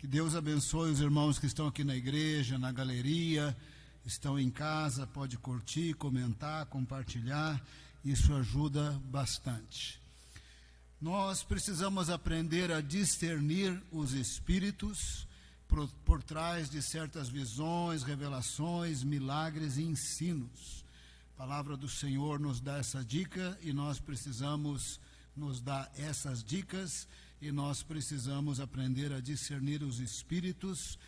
Que Deus abençoe os irmãos que estão aqui na igreja, na galeria, estão em casa, pode curtir, comentar, compartilhar, isso ajuda bastante. Nós precisamos aprender a discernir os espíritos por trás de certas visões, revelações, milagres e ensinos. A palavra do Senhor nos dá essa dica e nós precisamos nos dar essas dicas e nós precisamos aprender a discernir os espíritos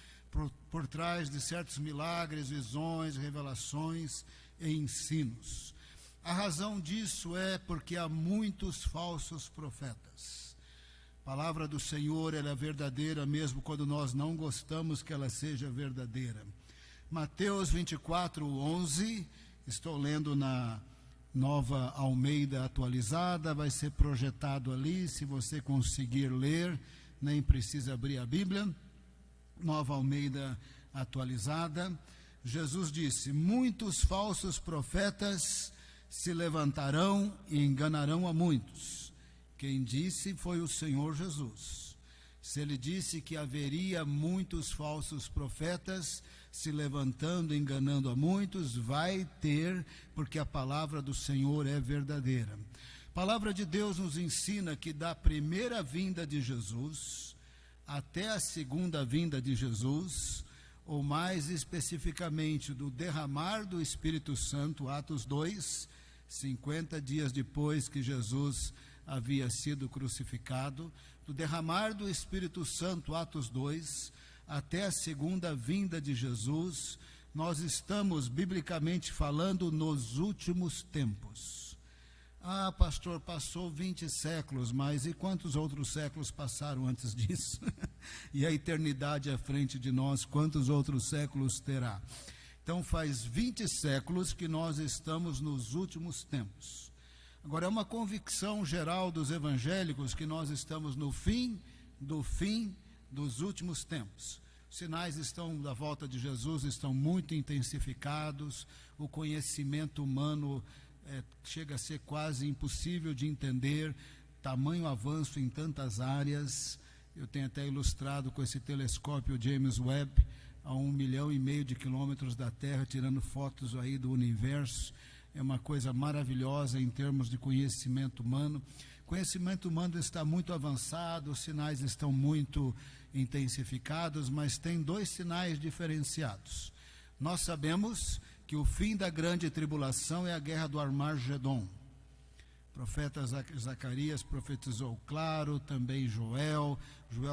por trás de certos milagres, visões, revelações e ensinos. A razão disso é porque há muitos falsos profetas. A palavra do Senhor, ela é verdadeira mesmo quando nós não gostamos que ela seja verdadeira. Mateus 24:11, estou lendo na Nova Almeida atualizada, vai ser projetado ali, se você conseguir ler, nem precisa abrir a Bíblia. Nova Almeida atualizada. Jesus disse: muitos falsos profetas se levantarão e enganarão a muitos. Quem disse foi o Senhor Jesus. Se ele disse que haveria muitos falsos profetas se levantando, enganando a muitos, vai ter, porque a palavra do Senhor é verdadeira. A palavra de Deus nos ensina que da primeira vinda de Jesus até a segunda vinda de Jesus, ou mais especificamente do derramar do Espírito Santo, Atos 2, 50 dias depois que Jesus havia sido crucificado, do derramar do Espírito Santo, Atos 2, até a segunda vinda de Jesus, nós estamos, biblicamente falando, nos últimos tempos. Ah, pastor, passou 20 séculos, mas e quantos outros séculos passaram antes disso? E a eternidade à frente de nós, quantos outros séculos terá? Então faz 20 séculos que nós estamos nos últimos tempos. Agora, é uma convicção geral dos evangélicos que nós estamos no fim dos últimos tempos. Os sinais da volta de Jesus estão muito intensificados, o conhecimento humano chega a ser quase impossível de entender, tamanho avanço em tantas áreas. Eu tenho até ilustrado com esse telescópio James Webb, a 1,5 milhão de quilômetros da Terra, tirando fotos aí do universo. É uma coisa maravilhosa em termos de conhecimento humano. O conhecimento humano está muito avançado, os sinais estão muito intensificados, mas tem dois sinais diferenciados. Nós sabemos que o fim da grande tribulação é a guerra do Armagedon. O profeta Zacarias profetizou claro, também Joel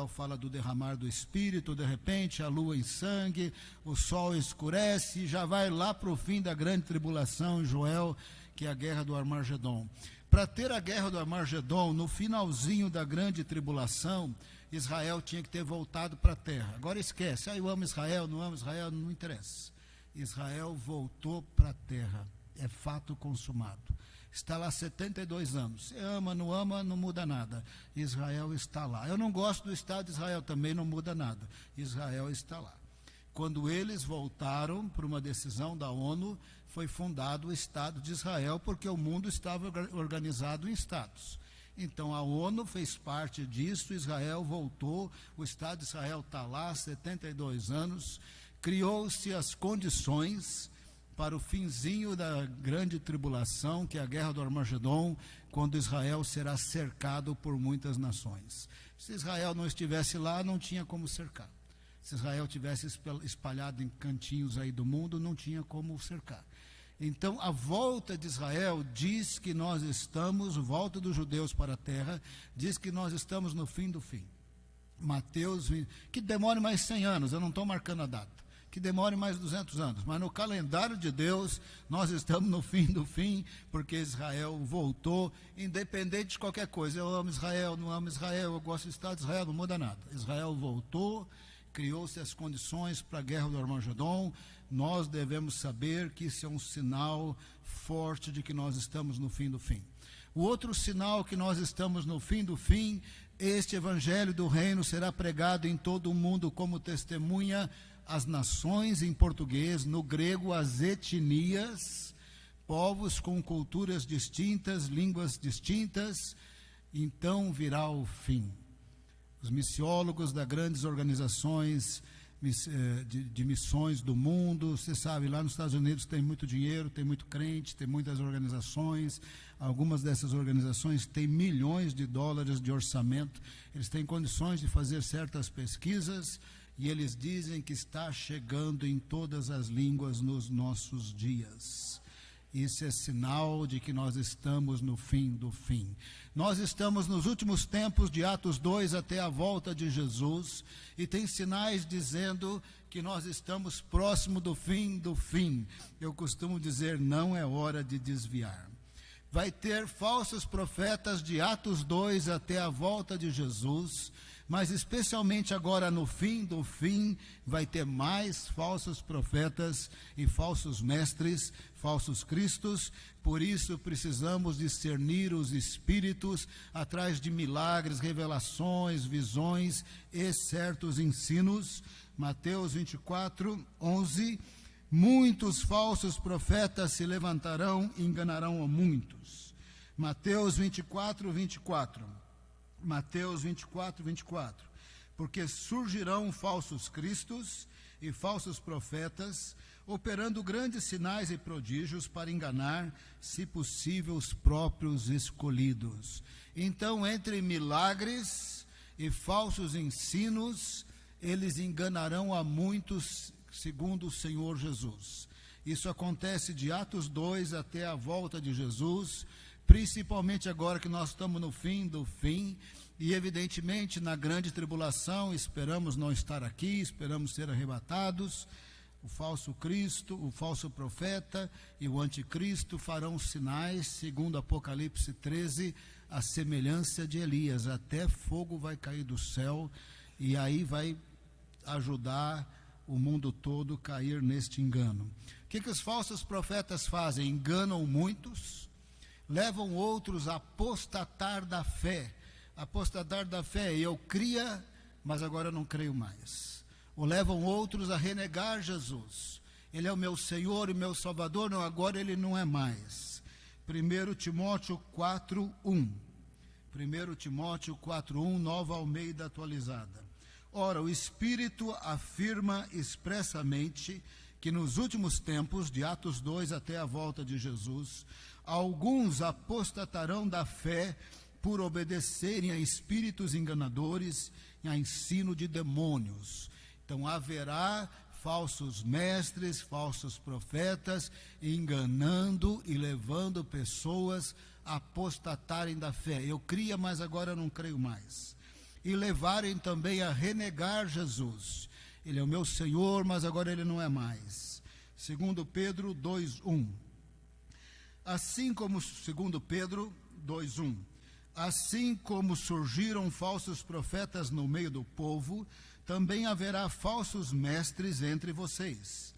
fala do derramar do Espírito, de repente a lua em sangue, o sol escurece e já vai lá para o fim da grande tribulação em Joel, que é a guerra do Armagedon. Para ter a guerra do Armagedon, no finalzinho da grande tribulação, Israel tinha que ter voltado para a terra. Agora esquece, eu amo Israel, não interessa. Israel voltou para a terra, é fato consumado. Está lá 72 anos. Você ama, não muda nada. Israel está lá. Eu não gosto do Estado de Israel, também não muda nada. Israel está lá. Quando eles voltaram para uma decisão da ONU, foi fundado o Estado de Israel, porque o mundo estava organizado em estados. Então a ONU fez parte disso, Israel voltou, o Estado de Israel está lá, 72 anos, criou-se as condições para o finzinho da grande tribulação, que é a guerra do Armagedon, quando Israel será cercado por muitas nações. Se Israel não estivesse lá, não tinha como cercar. Se Israel tivesse espalhado em cantinhos aí do mundo, não tinha como cercar. Então, a volta de Israel diz que nós estamos, volta dos judeus para a terra, diz que nós estamos no fim do fim. Mateus 20, que demore mais 100 anos, eu não estou marcando a data. Que demore mais 200 anos, mas no calendário de Deus, nós estamos no fim do fim, porque Israel voltou, independente de qualquer coisa. Eu amo Israel, não amo Israel, eu gosto do Estado de Israel, não muda nada. Israel voltou, criou-se as condições para a guerra do Armagedon. Nós devemos saber que isso é um sinal forte de que nós estamos no fim do fim. O outro sinal que nós estamos no fim do fim, este evangelho do reino será pregado em todo o mundo como testemunha às nações, em português, no grego, as etnias, povos com culturas distintas, línguas distintas, então virá o fim. os missiólogos das grandes organizações de missões do mundo. Você sabe, lá nos Estados Unidos tem muito dinheiro, tem muito crente, tem muitas organizações. Algumas dessas organizações têm milhões de dólares de orçamento. Eles têm condições de fazer certas pesquisas e eles dizem que está chegando em todas as línguas nos nossos dias. Isso é sinal de que nós estamos no fim do fim. Nós estamos nos últimos tempos de Atos 2 até a volta de Jesus, e tem sinais dizendo que nós estamos próximo do fim do fim. Eu costumo dizer, não é hora de desviar. Vai ter falsos profetas de Atos 2 até a volta de Jesus, mas especialmente agora no fim do fim, vai ter mais falsos profetas e falsos mestres, falsos cristos. Por isso precisamos discernir os espíritos atrás de milagres, revelações, visões e certos ensinos. Mateus 24, 11, muitos falsos profetas se levantarão e enganarão a muitos. Mateus 24, 24. Mateus 24, 24. Porque surgirão falsos cristos e falsos profetas, operando grandes sinais e prodígios para enganar, se possível, os próprios escolhidos. Então, entre milagres e falsos ensinos, eles enganarão a muitos, segundo o Senhor Jesus. Isso acontece de Atos 2 até a volta de Jesus, principalmente agora que nós estamos no fim do fim, e evidentemente na grande tribulação. Esperamos não estar aqui, esperamos ser arrebatados. O falso Cristo, o falso profeta e o anticristo farão sinais, segundo Apocalipse 13, a semelhança de Elias. Até fogo vai cair do céu, e aí vai ajudar o mundo todo a cair neste engano. O que os falsos profetas fazem? Enganam muitos, levam outros a apostatar da fé. Apostatar da fé, eu cria, mas agora eu não creio mais. Ou levam outros a renegar Jesus. Ele é o meu Senhor e meu Salvador, não, agora ele não é mais. 1 Timóteo 4, 1. 1 Timóteo 4, 1, Nova Almeida atualizada. Ora, o Espírito afirma expressamente que nos últimos tempos, de Atos 2 até a volta de Jesus, alguns apostatarão da fé por obedecerem a espíritos enganadores e a ensino de demônios. Então haverá falsos mestres, falsos profetas, enganando e levando pessoas a apostatarem da fé. Eu cria, mas agora não creio mais. E levarem também a renegar Jesus. Ele é o meu Senhor, mas agora ele não é mais. Segundo Pedro 2:1. Assim como, segundo Pedro 2:1. Assim como surgiram falsos profetas no meio do povo, também haverá falsos mestres entre vocês.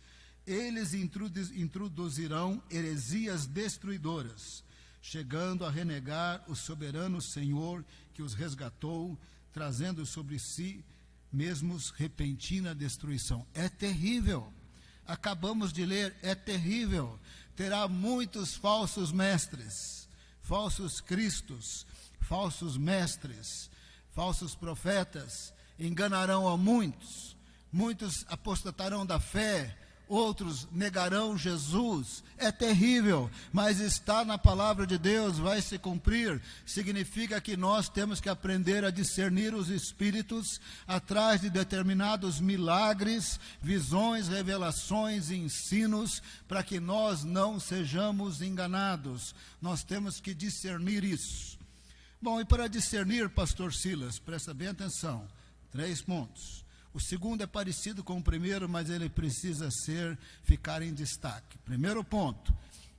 Eles introduzirão heresias destruidoras, chegando a renegar o soberano Senhor que os resgatou, trazendo sobre si mesmos repentina destruição. É terrível. Acabamos de ler, é terrível. Terá muitos falsos mestres, falsos cristos, falsos mestres, falsos profetas, enganarão a muitos. Muitos apostatarão da fé, outros negarão Jesus. É terrível, mas está na palavra de Deus, vai se cumprir. Significa que nós temos que aprender a discernir os espíritos atrás de determinados milagres, visões, revelações e ensinos, para que nós não sejamos enganados. Nós temos que discernir isso. Bom, e para discernir, pastor Silas, presta bem atenção, 3 pontos. O segundo é parecido com o primeiro, mas ele precisa ficar em destaque. Primeiro ponto,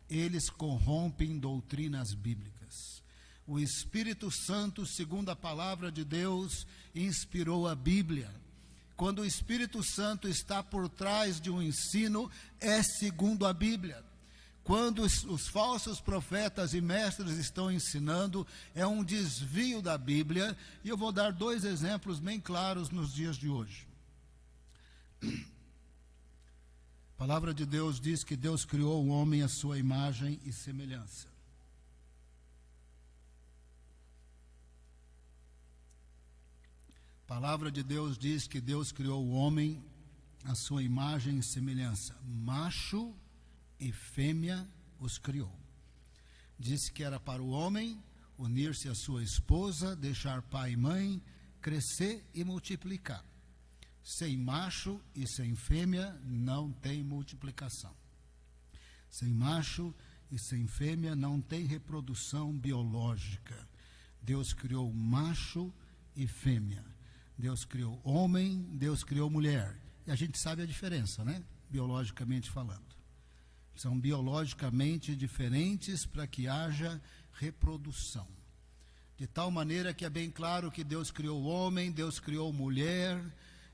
eles corrompem doutrinas bíblicas. O Espírito Santo, segundo a palavra de Deus, inspirou a Bíblia. Quando o Espírito Santo está por trás de um ensino, é segundo a Bíblia. Quando os falsos profetas e mestres estão ensinando, é um desvio da Bíblia. E eu vou dar 2 exemplos bem claros nos dias de hoje. A palavra de Deus diz que Deus criou o homem à sua imagem e semelhança. A palavra de Deus diz que Deus criou o homem à sua imagem e semelhança. Macho e fêmea os criou. Disse que era para o homem unir-se à sua esposa, deixar pai e mãe, crescer e multiplicar. Sem macho e sem fêmea não tem multiplicação. Sem macho e sem fêmea não tem reprodução biológica. Deus criou macho e fêmea. Deus criou homem, Deus criou mulher. E a gente sabe a diferença, né? Biologicamente falando. São biologicamente diferentes para que haja reprodução. De tal maneira que é bem claro que Deus criou homem, Deus criou mulher,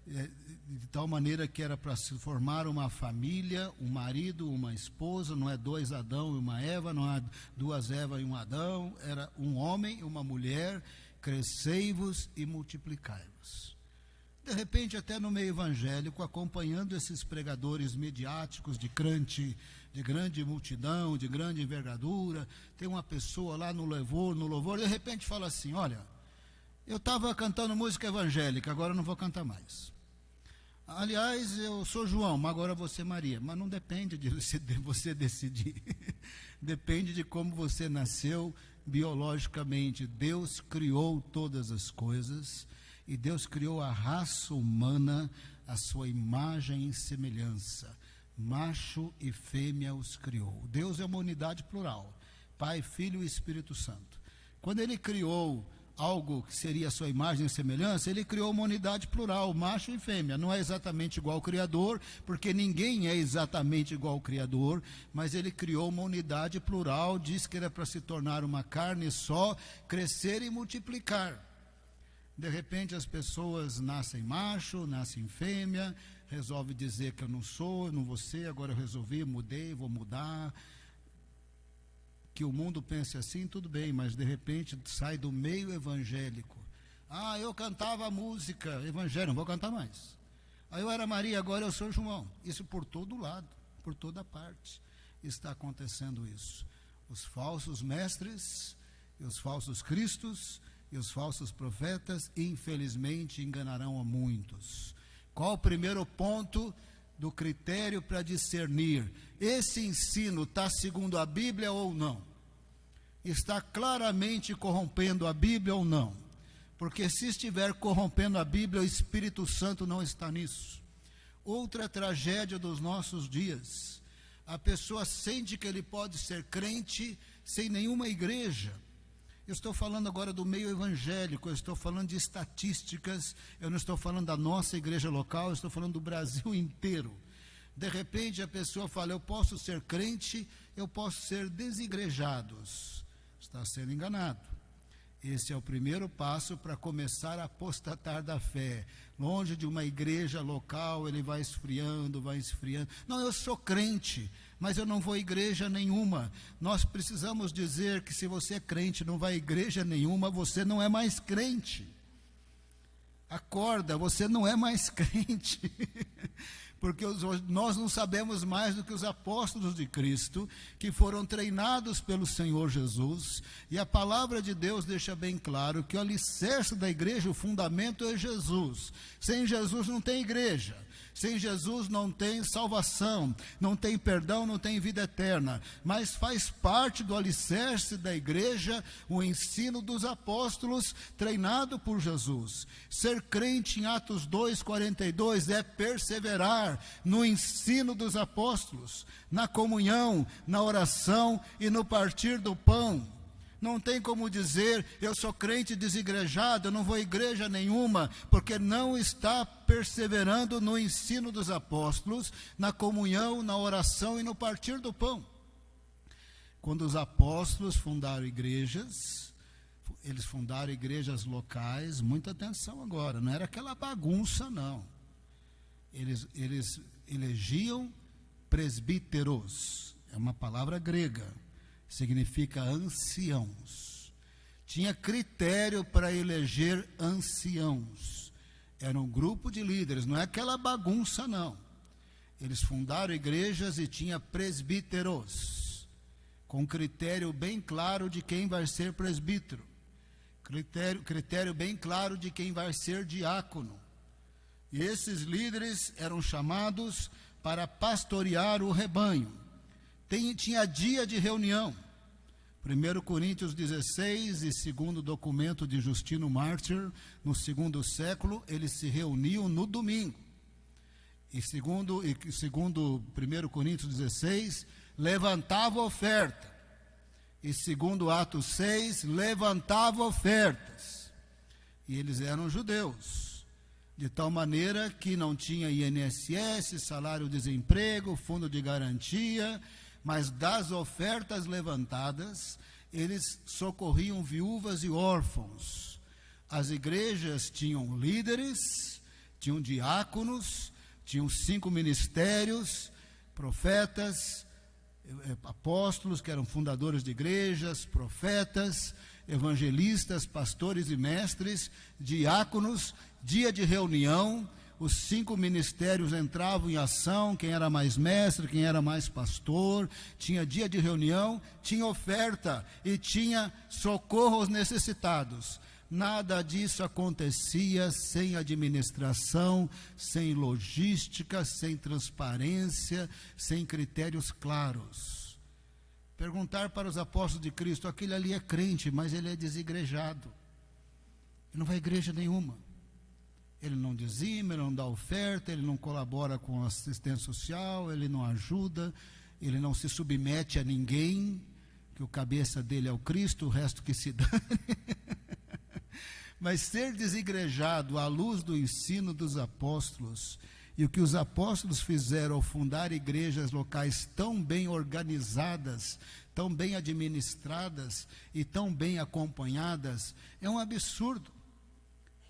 de tal maneira que era para se formar uma família, um marido, uma esposa, não é 2 Adão e uma Eva, não é 2 Evas e um Adão, era um homem e uma mulher, crescei-vos e multiplicai-vos. De repente, até no meio evangélico, acompanhando esses pregadores mediáticos de grande multidão, de grande envergadura, tem uma pessoa lá no louvor, de repente fala assim: olha, eu estava cantando música evangélica, agora eu não vou cantar mais. Aliás, eu sou João, mas agora vou ser Maria. Mas não depende de você decidir. Depende de como você nasceu biologicamente. Deus criou todas as coisas e Deus criou a raça humana à sua imagem e semelhança. Macho e fêmea os criou. Deus é uma unidade plural, Pai, Filho e Espírito Santo. Quando Ele criou algo que seria a sua imagem e semelhança, Ele criou uma unidade plural, macho e fêmea. Não é exatamente igual ao Criador, porque ninguém é exatamente igual ao Criador, mas Ele criou uma unidade plural, diz que era para se tornar uma carne só, crescer e multiplicar. De repente as pessoas nascem macho, nascem fêmea, resolve dizer que eu não sou, eu não vou ser, agora eu resolvi, mudei, vou mudar. Que o mundo pense assim, tudo bem, mas de repente sai do meio evangélico. Ah, eu cantava música evangélica, não vou cantar mais. Aí eu era Maria, agora eu sou João. Isso por todo lado, por toda parte está acontecendo isso. Os falsos mestres, e os falsos cristos, e os falsos profetas, infelizmente, enganarão a muitos. Qual o primeiro ponto do critério para discernir? Esse ensino está segundo a Bíblia ou não? Está claramente corrompendo a Bíblia ou não? Porque se estiver corrompendo a Bíblia, o Espírito Santo não está nisso. Outra tragédia dos nossos dias: a pessoa sente que ele pode ser crente sem nenhuma igreja. Eu estou falando agora do meio evangélico, eu estou falando de estatísticas, eu não estou falando da nossa igreja local, eu estou falando do Brasil inteiro. De repente a pessoa fala: eu posso ser crente, eu posso ser desigrejado. Está sendo enganado. Esse é o primeiro passo para começar a apostatar da fé. Longe de uma igreja local, ele vai esfriando. Não, eu sou crente, mas eu não vou a igreja nenhuma. Nós precisamos dizer que se você é crente e não vai a igreja nenhuma, você não é mais crente. Acorda, você não é mais crente. Porque nós não sabemos mais do que os apóstolos de Cristo, que foram treinados pelo Senhor Jesus, e a palavra de Deus deixa bem claro que o alicerce da igreja, o fundamento é Jesus. Sem Jesus não tem igreja. Sem Jesus não tem salvação, não tem perdão, não tem vida eterna. Mas faz parte do alicerce da igreja o ensino dos apóstolos treinado por Jesus. Ser crente em Atos 2:42 é perseverar no ensino dos apóstolos, na comunhão, na oração e no partir do pão. Não tem como dizer: eu sou crente desigrejado, eu não vou a igreja nenhuma, porque não está perseverando no ensino dos apóstolos, na comunhão, na oração e no partir do pão. Quando os apóstolos fundaram igrejas, eles fundaram igrejas locais, muita atenção agora, não era aquela bagunça não. Eles elegiam presbíteros, é uma palavra grega, significa anciãos. Tinha critério para eleger anciãos. Era um grupo de líderes, não é aquela bagunça não. Eles fundaram igrejas e tinha presbíteros, com critério bem claro de quem vai ser presbítero. critério bem claro de quem vai ser diácono. E esses líderes eram chamados para pastorear o rebanho. Tinha dia de reunião. 1 Coríntios 16 e segundo documento de Justino Mártir, no segundo século, eles se reuniam no domingo. E segundo 1 Coríntios 16, levantava oferta. E segundo Atos 6, levantava ofertas. E eles eram judeus. De tal maneira que não tinha INSS, salário-desemprego, fundo de garantia, mas das ofertas levantadas, eles socorriam viúvas e órfãos. As igrejas tinham líderes, tinham diáconos, tinham 5 ministérios, profetas, apóstolos, que eram fundadores de igrejas, profetas, evangelistas, pastores e mestres, diáconos. Dia de reunião, os 5 ministérios entravam em ação, quem era mais mestre, quem era mais pastor, tinha dia de reunião, tinha oferta e tinha socorro aos necessitados. Nada disso acontecia sem administração, sem logística, sem transparência, sem critérios claros. Perguntar para os apóstolos de Cristo, aquele ali é crente, mas ele é desigrejado. Ele não vai à igreja nenhuma. Ele não dizima, ele não dá oferta, ele não colabora com a assistência social, ele não ajuda, ele não se submete a ninguém, que o cabeça dele é o Cristo, o resto que se dane. Mas ser desigrejado à luz do ensino dos apóstolos, e o que os apóstolos fizeram ao fundar igrejas locais tão bem organizadas, tão bem administradas e tão bem acompanhadas, é um absurdo.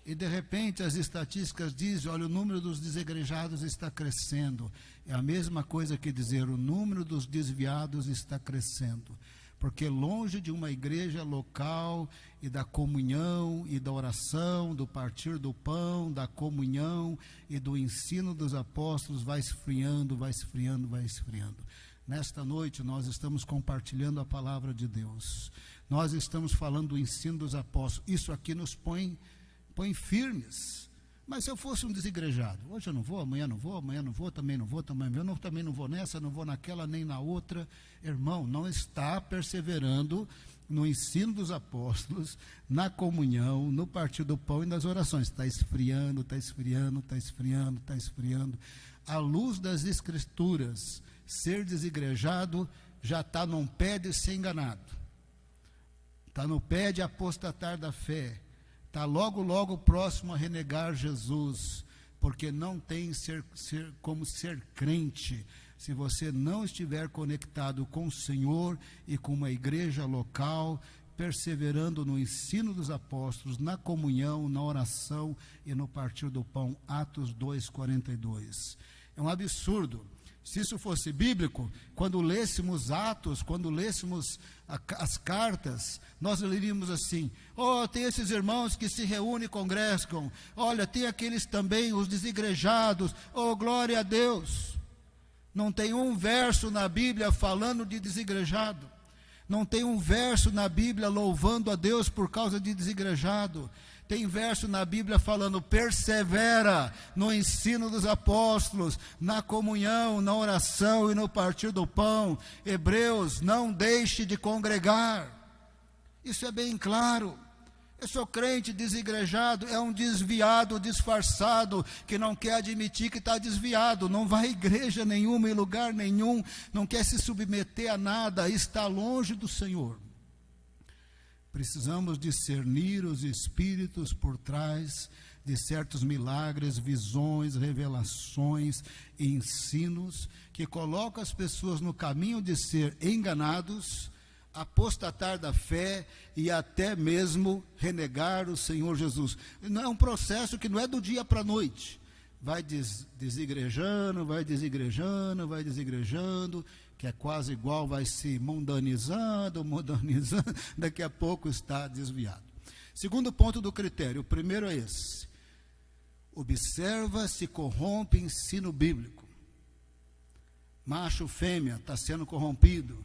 E de repente as estatísticas dizem, olha, o número dos desigrejados está crescendo. É a mesma coisa que dizer, o número dos desviados está crescendo. Porque longe de uma igreja local e da comunhão e da oração, do partir do pão, da comunhão e do ensino dos apóstolos, vai esfriando, vai esfriando, vai esfriando. Nesta noite nós estamos compartilhando a palavra de Deus. Nós estamos falando do ensino dos apóstolos. Isso aqui nos põe firmes. Mas se eu fosse um desigrejado, hoje eu não vou, amanhã não vou, também não vou, também não vou nessa, não vou naquela, nem na outra. Irmão, não está perseverando no ensino dos apóstolos, na comunhão, no partir do pão e nas orações. Está esfriando, está esfriando, está esfriando, está esfriando. À luz das Escrituras, ser desigrejado já está num pé de ser enganado. Está no pé de apostatar da fé. Está logo próximo a renegar Jesus, porque não tem como ser crente se você não estiver conectado com o Senhor e com uma igreja local, perseverando no ensino dos apóstolos, na comunhão, na oração e no partir do pão. Atos 2:42. É um absurdo. Se isso fosse bíblico, quando lêssemos Atos, quando lêssemos as cartas, nós leríamos assim, tem esses irmãos que se reúnem e congregam, olha, tem aqueles também, os desigrejados, glória a Deus. Não tem um verso na Bíblia falando de desigrejado, não tem um verso na Bíblia louvando a Deus por causa de desigrejado. Tem verso na Bíblia falando, persevera no ensino dos apóstolos, na comunhão, na oração e no partir do pão. Hebreus, não deixe de congregar. Isso é bem claro. Eu sou crente desigrejado, é um desviado, disfarçado, que não quer admitir que está desviado, não vai à igreja nenhuma, em lugar nenhum, não quer se submeter a nada, está longe do Senhor. Precisamos discernir os espíritos por trás de certos milagres, visões, revelações e ensinos que colocam as pessoas no caminho de ser enganados, apostatar da fé e até mesmo renegar o Senhor Jesus. Não é um processo que não é do dia para a noite. Vai desigrejando, que é quase igual, vai se mundanizando, daqui a pouco está desviado. Segundo ponto do critério, o primeiro é esse. Observa se corrompe ensino bíblico. Macho, fêmea, está sendo corrompido.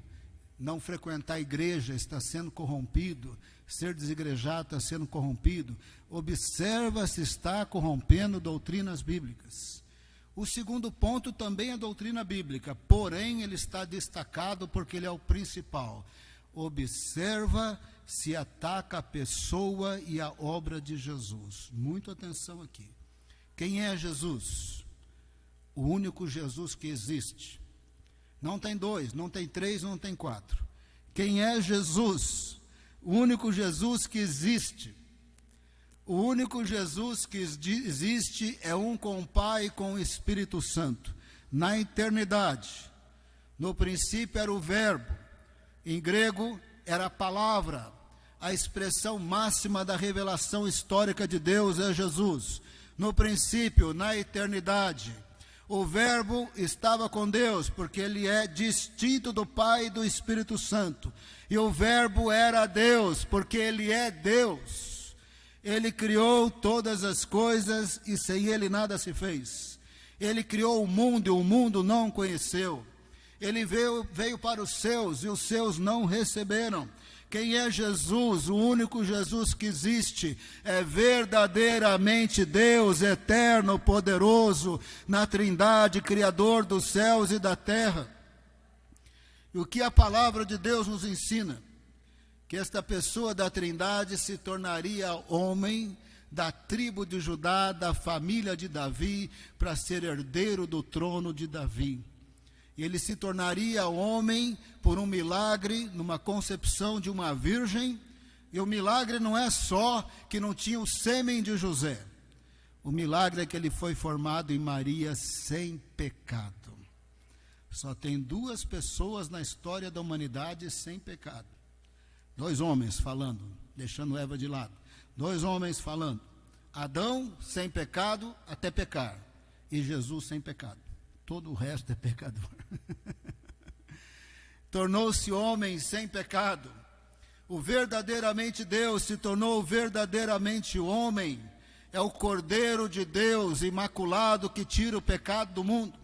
não frequentar a igreja está sendo corrompido, ser desigrejado está sendo corrompido, observa se está corrompendo doutrinas bíblicas. O segundo ponto também é doutrina bíblica, porém ele está destacado porque ele é o principal. Observa se ataca a pessoa e a obra de Jesus. Muita atenção aqui. Quem é Jesus? O único Jesus que existe. Não tem dois, não tem três, não tem quatro. Quem é Jesus? O único Jesus que existe. O único Jesus que existe é um com o Pai e com o Espírito Santo. Na eternidade, no princípio era o Verbo. Em grego era a palavra. A expressão máxima da revelação histórica de Deus é Jesus. No princípio, na eternidade, o Verbo estava com Deus, porque ele é distinto do Pai e do Espírito Santo. E o Verbo era Deus, porque ele é Deus. Ele criou todas as coisas e sem ele nada se fez. Ele criou o mundo e o mundo não o conheceu. Ele veio para os seus e os seus não receberam. Quem é Jesus? O único Jesus que existe é verdadeiramente Deus, eterno, poderoso, na Trindade, Criador dos céus e da terra. E o que a palavra de Deus nos ensina? Que esta pessoa da Trindade se tornaria homem da tribo de Judá, da família de Davi, para ser herdeiro do trono de Davi. Ele se tornaria homem por um milagre, numa concepção de uma virgem. E o milagre não é só que não tinha o sêmen de José. O milagre é que ele foi formado em Maria sem pecado. Só tem duas pessoas na história da humanidade sem pecado. Dois homens falando, deixando Eva de lado. Dois homens falando. Adão sem pecado até pecar. E Jesus sem pecado. Todo o resto é pecador. Tornou-se homem sem pecado. O verdadeiramente Deus se tornou verdadeiramente homem. É o Cordeiro de Deus imaculado que tira o pecado do mundo.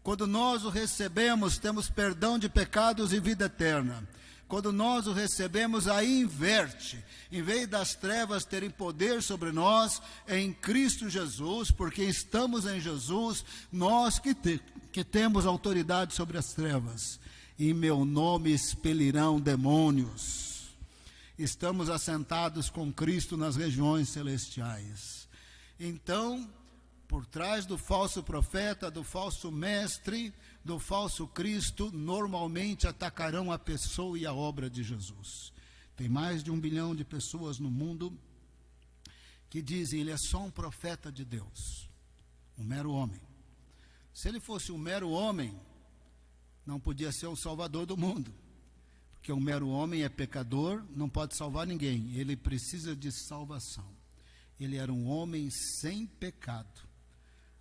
Quando nós o recebemos, temos perdão de pecados e vida eterna. Quando nós o recebemos, aí inverte. Em vez das trevas terem poder sobre nós, é em Cristo Jesus, porque estamos em Jesus, nós que temos autoridade sobre as trevas. Em meu nome expelirão demônios. Estamos assentados com Cristo nas regiões celestiais. Então, por trás do falso profeta, do falso mestre, do falso Cristo, normalmente atacarão a pessoa e a obra de Jesus. Tem mais de 1 bilhão de pessoas no mundo que dizem ele é só um profeta de Deus, um mero homem. Se ele fosse um mero homem, não podia ser o salvador do mundo, porque um mero homem é pecador, não pode salvar ninguém, ele precisa de salvação. Ele era um homem sem pecado.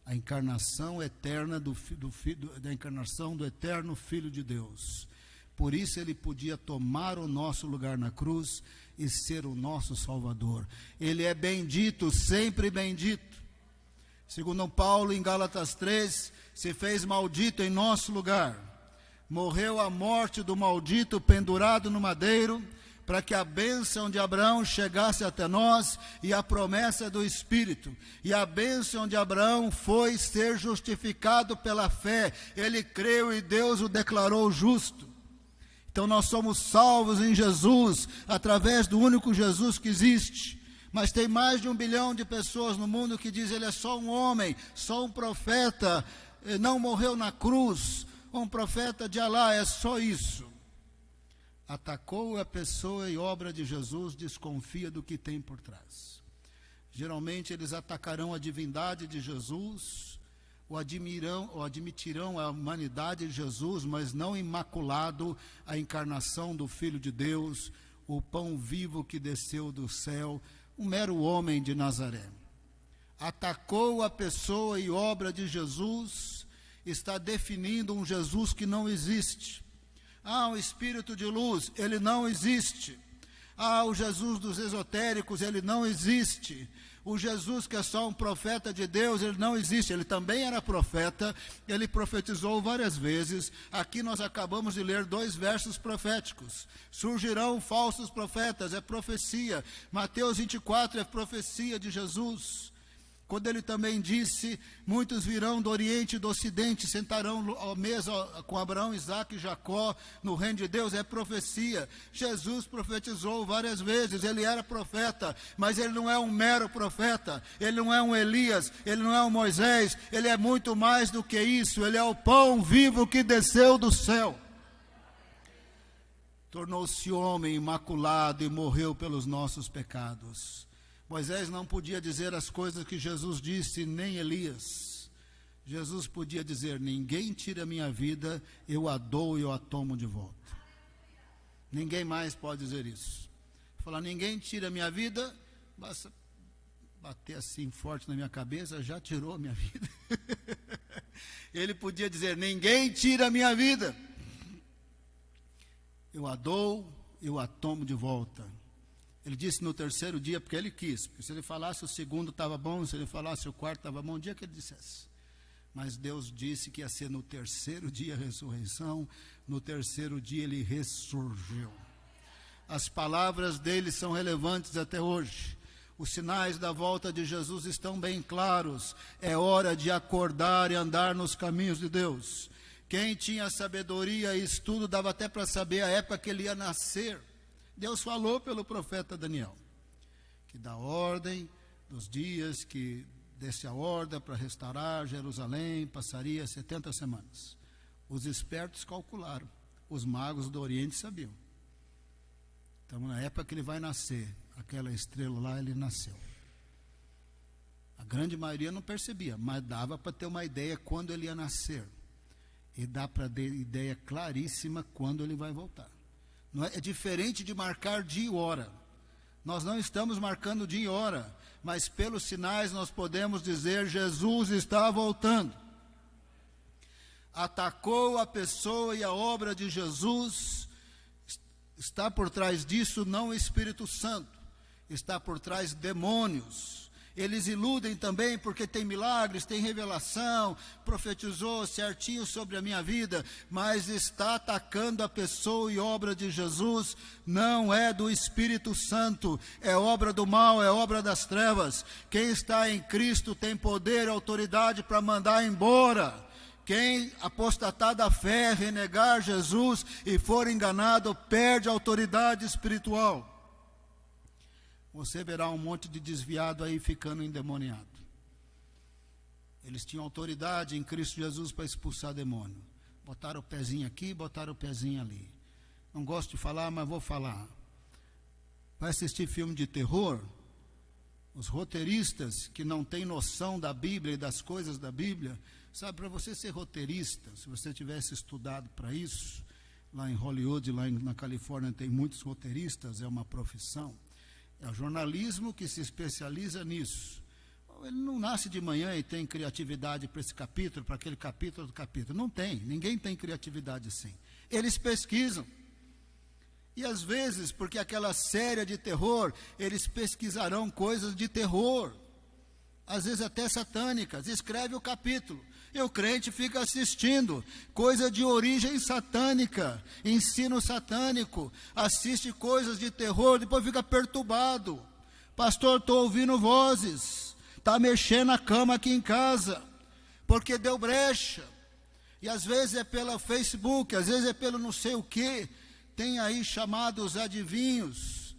A encarnação eterna da encarnação do eterno Filho de Deus. Por isso ele podia tomar o nosso lugar na cruz e ser o nosso Salvador. Ele é bendito, sempre bendito. Segundo Paulo, em Gálatas 3, se fez maldito em nosso lugar. Morreu a morte do maldito pendurado no madeiro, para que a bênção de Abraão chegasse até nós e a promessa do Espírito. E a bênção de Abraão foi ser justificado pela fé. Ele creu e Deus o declarou justo. Então nós somos salvos em Jesus, através do único Jesus que existe. Mas tem mais de 1 bilhão de pessoas no mundo que dizem ele é só um homem, só um profeta, não morreu na cruz, um profeta de Alá, é só isso. Atacou a pessoa e obra de Jesus, desconfia do que tem por trás. Geralmente eles atacarão a divindade de Jesus, ou admitirão a humanidade de Jesus, mas não imaculado a encarnação do Filho de Deus, o pão vivo que desceu do céu, um mero homem de Nazaré. Atacou a pessoa e obra de Jesus, está definindo um Jesus que não existe. O Espírito de luz, ele não existe. O Jesus dos esotéricos, ele não existe. O Jesus que é só um profeta de Deus, ele não existe, ele também era profeta, ele profetizou várias vezes. Aqui nós acabamos de ler 2 versos proféticos. Surgirão falsos profetas, é profecia. Mateus 24 é profecia de Jesus. Quando ele também disse, muitos virão do Oriente e do Ocidente, sentarão à mesa com Abraão, Isaque e Jacó, no reino de Deus, é profecia. Jesus profetizou várias vezes, ele era profeta, mas ele não é um mero profeta, ele não é um Elias, ele não é um Moisés, ele é muito mais do que isso, ele é o pão vivo que desceu do céu. Tornou-se homem imaculado e morreu pelos nossos pecados. Moisés não podia dizer as coisas que Jesus disse, nem Elias. Jesus podia dizer, ninguém tira a minha vida, eu a dou e eu a tomo de volta. Ninguém mais pode dizer isso. Falar, ninguém tira a minha vida, basta bater assim forte na minha cabeça, já tirou a minha vida. Ele podia dizer, ninguém tira a minha vida, eu a dou, eu a tomo de volta. Ele disse no 3º dia, porque ele quis. Porque se ele falasse o 2º estava bom, se ele falasse o 4º estava bom, o dia que ele dissesse. Mas Deus disse que ia ser no 3º dia a ressurreição, no 3º dia ele ressurgiu. As palavras dele são relevantes até hoje. Os sinais da volta de Jesus estão bem claros. É hora de acordar e andar nos caminhos de Deus. Quem tinha sabedoria e estudo, dava até para saber a época que ele ia nascer. Deus falou pelo profeta Daniel, que dá ordem dos dias que desse a ordem para restaurar Jerusalém, passaria 70 semanas. Os espertos calcularam, os magos do Oriente sabiam. Então, na época que ele vai nascer, aquela estrela lá, ele nasceu. A grande maioria não percebia, mas dava para ter uma ideia quando ele ia nascer. E dá para ter ideia claríssima quando ele vai voltar. Não é diferente de marcar dia e hora. Nós não estamos marcando dia e hora, mas pelos sinais nós podemos dizer, Jesus está voltando. Atacou a pessoa e a obra de Jesus. Está por trás disso não o Espírito Santo, está por trás demônios. Eles iludem também porque tem milagres, tem revelação, profetizou certinho sobre a minha vida, mas está atacando a pessoa e obra de Jesus, não é do Espírito Santo, é obra do mal, é obra das trevas. Quem está em Cristo tem poder e autoridade para mandar embora. Quem apostatar da fé, renegar Jesus e for enganado, perde a autoridade espiritual. Você verá um monte de desviado aí ficando endemoniado. Eles tinham autoridade em Cristo Jesus para expulsar demônio. Botaram o pezinho aqui, botaram o pezinho ali. Não gosto de falar, mas vou falar. Vai assistir filme de terror? Os roteiristas que não têm noção da Bíblia e das coisas da Bíblia, sabe, para você ser roteirista, se você tivesse estudado para isso, lá em Hollywood, lá na Califórnia tem muitos roteiristas, é uma profissão. É o jornalismo que se especializa nisso. Ele não nasce de manhã e tem criatividade para esse capítulo, para aquele capítulo do capítulo. Não tem, ninguém tem criatividade assim. Eles pesquisam. E às vezes, porque aquela série de terror, eles pesquisarão coisas de terror. Às vezes até satânicas. Escreve o capítulo. E o crente fica assistindo, coisa de origem satânica, ensino satânico, assiste coisas de terror, depois fica perturbado. Pastor, estou ouvindo vozes, está mexendo na cama aqui em casa, porque deu brecha. E às vezes é pelo Facebook, às vezes é pelo não sei o que, tem aí chamados adivinhos,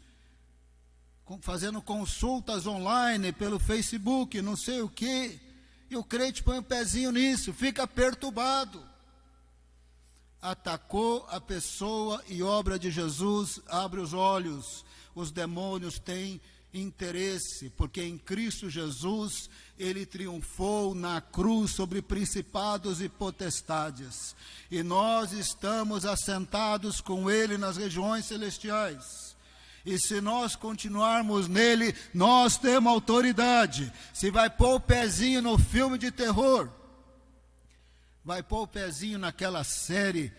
fazendo consultas online pelo Facebook, não sei o que. E o crente põe um pezinho nisso, fica perturbado. Atacou a pessoa e obra de Jesus, abre os olhos. Os demônios têm interesse, porque em Cristo Jesus, ele triunfou na cruz sobre principados e potestades. E nós estamos assentados com ele nas regiões celestiais. E se nós continuarmos nele, nós temos autoridade. Se vai pôr o pezinho no filme de terror, vai pôr o pezinho naquela série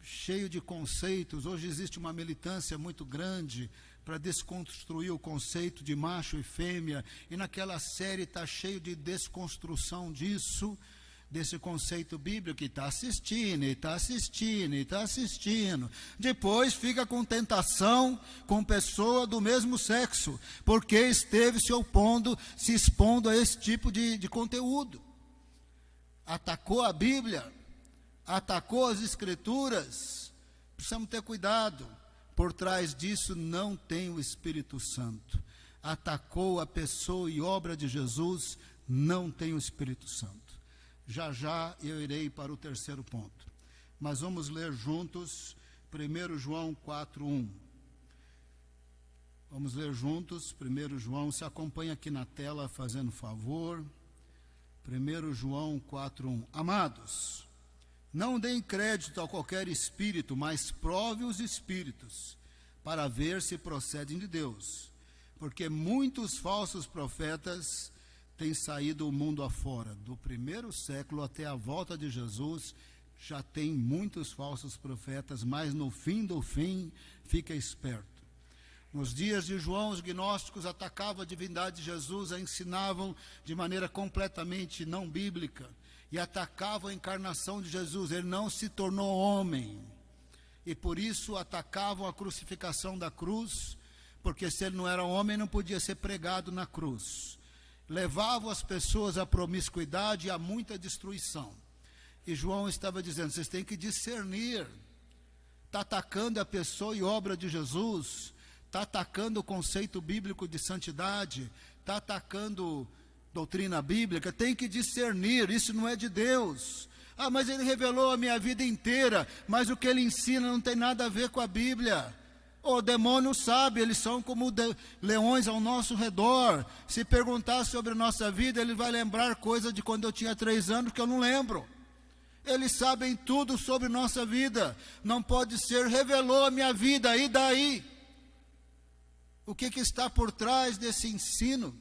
cheio de conceitos. Hoje existe uma militância muito grande para desconstruir o conceito de macho e fêmea, e naquela série está cheio de desconstrução disso, desse conceito bíblico, e está assistindo, e está assistindo, e está assistindo. Depois fica com tentação com pessoa do mesmo sexo, porque esteve se expondo a esse tipo de conteúdo. Atacou a Bíblia, atacou as Escrituras. Precisamos ter cuidado. Por trás disso não tem o Espírito Santo. Atacou a pessoa e obra de Jesus, não tem o Espírito Santo. Já já eu irei para o terceiro ponto. Mas vamos ler juntos 1 João 4:1. Vamos ler juntos 1 João, se acompanha aqui na tela, fazendo favor. 1 João 4:1. Amados, não deem crédito a qualquer espírito, mas prove os espíritos, para ver se procedem de Deus. Porque muitos falsos profetas têm saído o mundo afora. Do primeiro século até a volta de Jesus, já tem muitos falsos profetas, mas no fim do fim, fica esperto. Nos dias de João, os gnósticos atacavam a divindade de Jesus, a ensinavam de maneira completamente não bíblica, e atacavam a encarnação de Jesus. Ele não se tornou homem, e por isso atacavam a crucificação da cruz, porque se ele não era homem, não podia ser pregado na cruz. Levavam as pessoas à promiscuidade e a muita destruição. E João estava dizendo, vocês têm que discernir. Está atacando a pessoa e obra de Jesus, está atacando o conceito bíblico de santidade, está atacando doutrina bíblica, tem que discernir, isso não é de Deus. Ah, mas ele revelou a minha vida inteira, mas o que ele ensina não tem nada a ver com a Bíblia. O demônio sabe, eles são como leões ao nosso redor. Se perguntar sobre a nossa vida, ele vai lembrar coisa de quando eu tinha 3 anos que eu não lembro. Eles sabem tudo sobre nossa vida. Não pode ser, revelou a minha vida, e daí? O que está por trás desse ensino?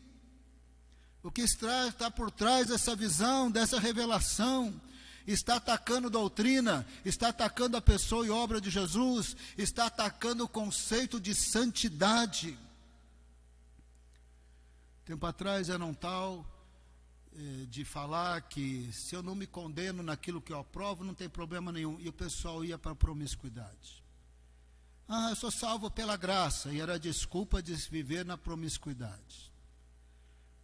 O que está por trás dessa visão, dessa revelação? Está atacando doutrina, está atacando a pessoa e obra de Jesus, está atacando o conceito de santidade. Tempo atrás era um tal de falar que se eu não me condeno naquilo que eu aprovo, não tem problema nenhum. E o pessoal ia para a promiscuidade. Ah, eu sou salvo pela graça, e era a desculpa de viver na promiscuidade.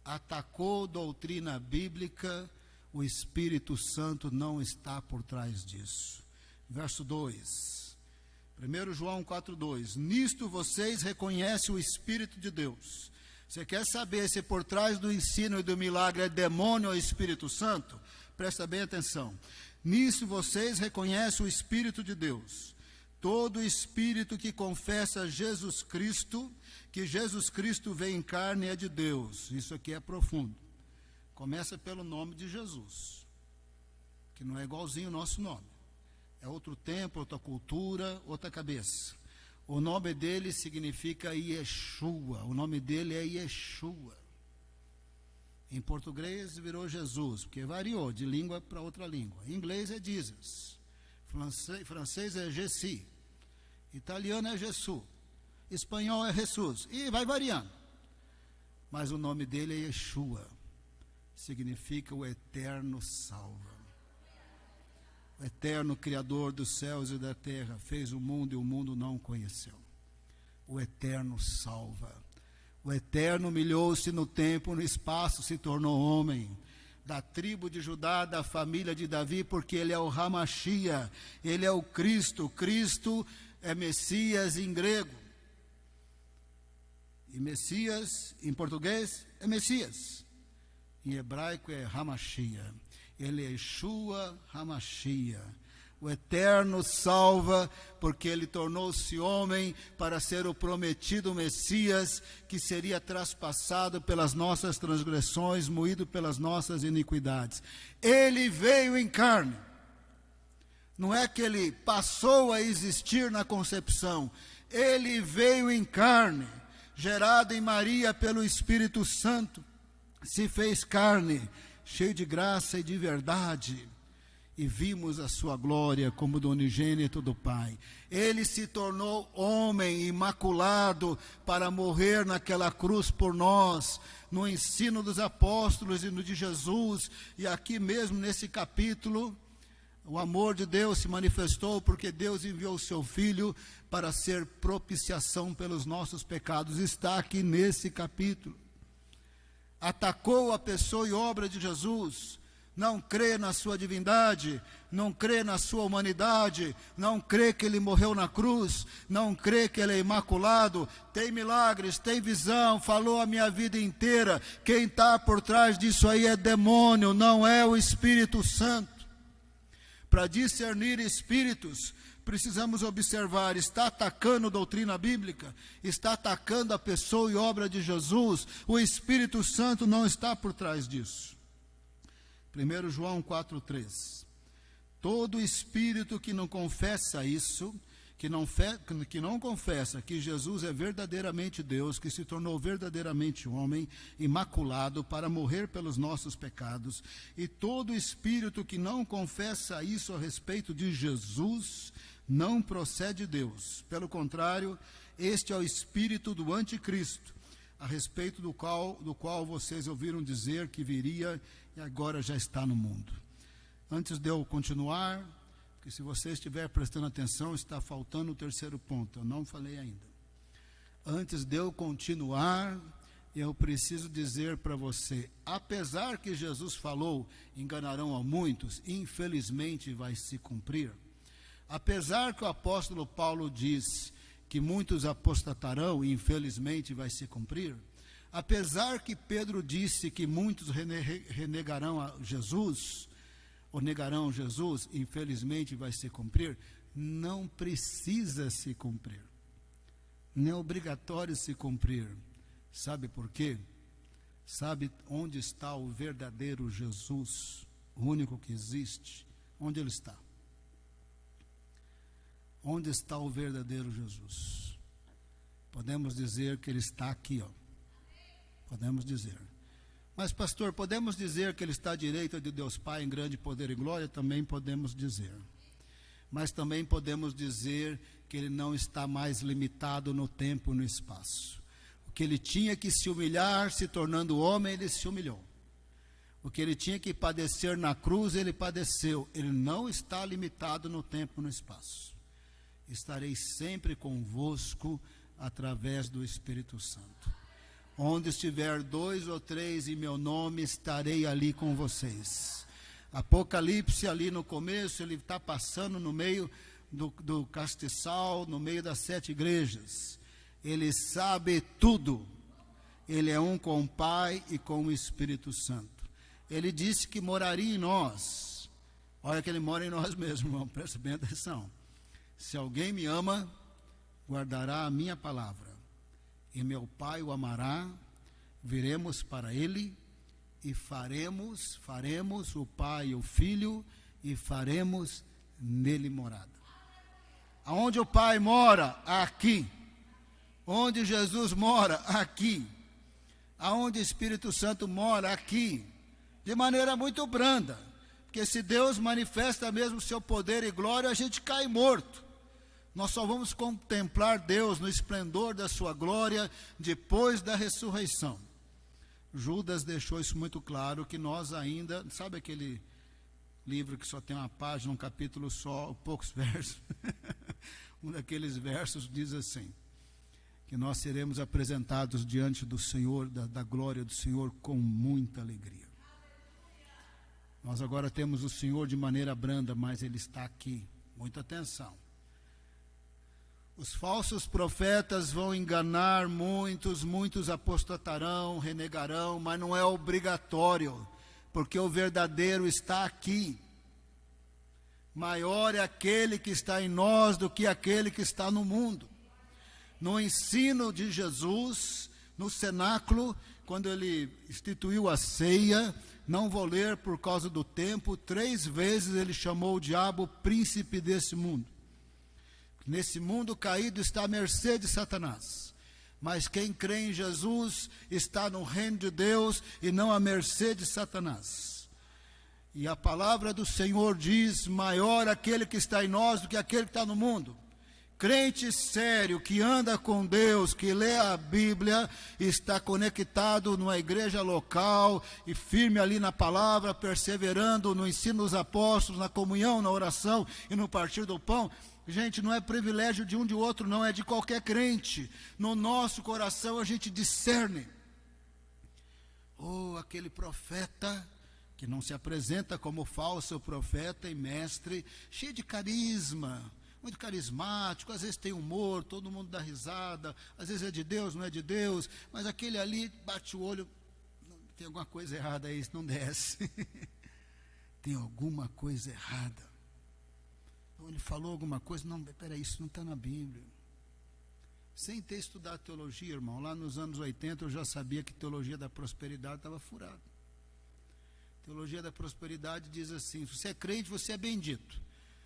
Atacou doutrina bíblica, o Espírito Santo não está por trás disso. Verso 2, 1 João 4:2, nisto vocês reconhecem o Espírito de Deus. Você quer saber se por trás do ensino e do milagre é demônio ou Espírito Santo? Presta bem atenção. Nisso vocês reconhecem o Espírito de Deus. Todo espírito que confessa Jesus Cristo, que Jesus Cristo veio em carne, é de Deus. Isso aqui é profundo. Começa pelo nome de Jesus, que não é igualzinho o nosso nome. É outro tempo, outra cultura, outra cabeça. O nome dele significa Yeshua. O nome dele é Yeshua. Em português virou Jesus, porque variou de língua para outra língua. Em inglês é Jesus. Francês é Jessi. Italiano é Jesus. Espanhol é Jesus. E vai variando. Mas o nome dele é Yeshua. Significa o eterno salva. O eterno Criador dos céus e da terra fez o mundo e o mundo não o conheceu. O eterno salva. O eterno humilhou-se no tempo, no espaço, se tornou homem. Da tribo de Judá, da família de Davi, porque ele é o Hamashia, ele é o Cristo. Cristo é Messias em grego. E Messias, em português, é Messias. Em hebraico é Hamashia. Ele é Yeshua Hamashia. O Eterno salva, porque ele tornou-se homem para ser o prometido Messias, que seria traspassado pelas nossas transgressões, moído pelas nossas iniquidades. Ele veio em carne. Não é que ele passou a existir na concepção. Ele veio em carne, gerado em Maria pelo Espírito Santo. Se fez carne, cheio de graça e de verdade. e vimos a sua glória como do unigênito do Pai. Ele se tornou homem imaculado para morrer naquela cruz por nós, no ensino dos apóstolos e no de Jesus. E aqui mesmo nesse capítulo, o amor de Deus se manifestou porque Deus enviou o seu Filho para ser propiciação pelos nossos pecados. Está aqui nesse capítulo. Atacou a pessoa e obra de Jesus. Não crê na sua divindade, não crê na sua humanidade, não crê que ele morreu na cruz, não crê que ele é imaculado, tem milagres, tem visão, falou a minha vida inteira. Quem está por trás disso aí é demônio, não é o Espírito Santo. Para discernir espíritos, precisamos observar: está atacando doutrina bíblica, está atacando a pessoa e obra de Jesus. O Espírito Santo não está por trás disso. 1 João 4,3. Todo espírito que não confessa isso, que não confessa que Jesus é verdadeiramente Deus, que se tornou verdadeiramente homem, imaculado, para morrer pelos nossos pecados, e todo espírito que não confessa isso a respeito de Jesus, não procede de Deus. Pelo contrário, este é o espírito do anticristo, a respeito do qual vocês ouviram dizer que viria e agora já está no mundo. Antes de eu continuar, porque se você estiver prestando atenção, está faltando o terceiro ponto, eu não falei ainda. Antes de eu continuar, eu preciso dizer para você: apesar que Jesus falou, enganarão a muitos, infelizmente vai se cumprir. Apesar que o apóstolo Paulo diz que muitos apostatarão, e infelizmente vai se cumprir. Apesar que Pedro disse que muitos renegarão a Jesus, ou negarão Jesus, infelizmente vai se cumprir, não precisa se cumprir. Não é obrigatório se cumprir. Sabe por quê? Sabe onde está o verdadeiro Jesus, o único que existe? Onde ele está? Onde está o verdadeiro Jesus? Podemos dizer que ele está aqui, ó. Podemos dizer. Mas, pastor, podemos dizer que ele está à direita de Deus Pai em grande poder e glória? Também podemos dizer. Mas também podemos dizer que ele não está mais limitado no tempo e no espaço. O que ele tinha que se humilhar, se tornando homem, ele se humilhou. O que ele tinha que padecer na cruz, ele padeceu. Ele não está limitado no tempo e no espaço. Estarei sempre convosco através do Espírito Santo. Onde estiver 2 ou 3 em meu nome, estarei ali com vocês. Apocalipse, ali no começo, ele está passando no meio do castiçal, no meio das 7 igrejas. Ele sabe tudo. Ele é um com o Pai e com o Espírito Santo. Ele disse que moraria em nós. Olha que ele mora em nós mesmo, irmão, presta bem atenção. Se alguém me ama, guardará a minha palavra. E meu Pai o amará, viremos para ele e faremos o Pai e o Filho, e faremos nele morada. Aonde o Pai mora? Aqui. Onde Jesus mora? Aqui. Aonde o Espírito Santo mora? Aqui. De maneira muito branda. Porque se Deus manifesta mesmo o seu poder e glória, a gente cai morto. Nós só vamos contemplar Deus no esplendor da sua glória depois da ressurreição. Judas deixou isso muito claro, que nós ainda, sabe aquele livro que só tem uma página, um capítulo só, poucos versos? Um daqueles versos diz assim, que nós seremos apresentados diante do Senhor, da glória do Senhor, com muita alegria. Nós agora temos o Senhor de maneira branda, mas Ele está aqui. Muita atenção. Os falsos profetas vão enganar muitos apostatarão, renegarão, mas não é obrigatório, porque o verdadeiro está aqui. Maior é aquele que está em nós do que aquele que está no mundo. No ensino de Jesus, no cenáculo, quando ele instituiu a ceia, não vou ler por causa do tempo, 3 vezes ele chamou o diabo príncipe desse mundo. Nesse mundo caído está à mercê de Satanás. Mas quem crê em Jesus está no reino de Deus e não à mercê de Satanás. E a palavra do Senhor diz: maior aquele que está em nós do que aquele que está no mundo. Crente sério, que anda com Deus, que lê a Bíblia, está conectado numa igreja local e firme ali na palavra, perseverando no ensino dos apóstolos, na comunhão, na oração e no partir do pão. Gente, não é privilégio de um de outro, não, é de qualquer crente. No nosso coração a gente discerne. Aquele profeta que não se apresenta como falso profeta e mestre, cheio de carisma, muito carismático, às vezes tem humor, todo mundo dá risada, às vezes é de Deus, não é de Deus, mas aquele ali bate o olho, tem alguma coisa errada aí, isso não desce. Tem alguma coisa errada. Então ele falou alguma coisa, não, peraí, isso não está na Bíblia. Sem ter estudado teologia, irmão, lá nos anos 80 eu já sabia que teologia da prosperidade estava furada. Teologia da prosperidade diz assim: se você é crente, você é bendito.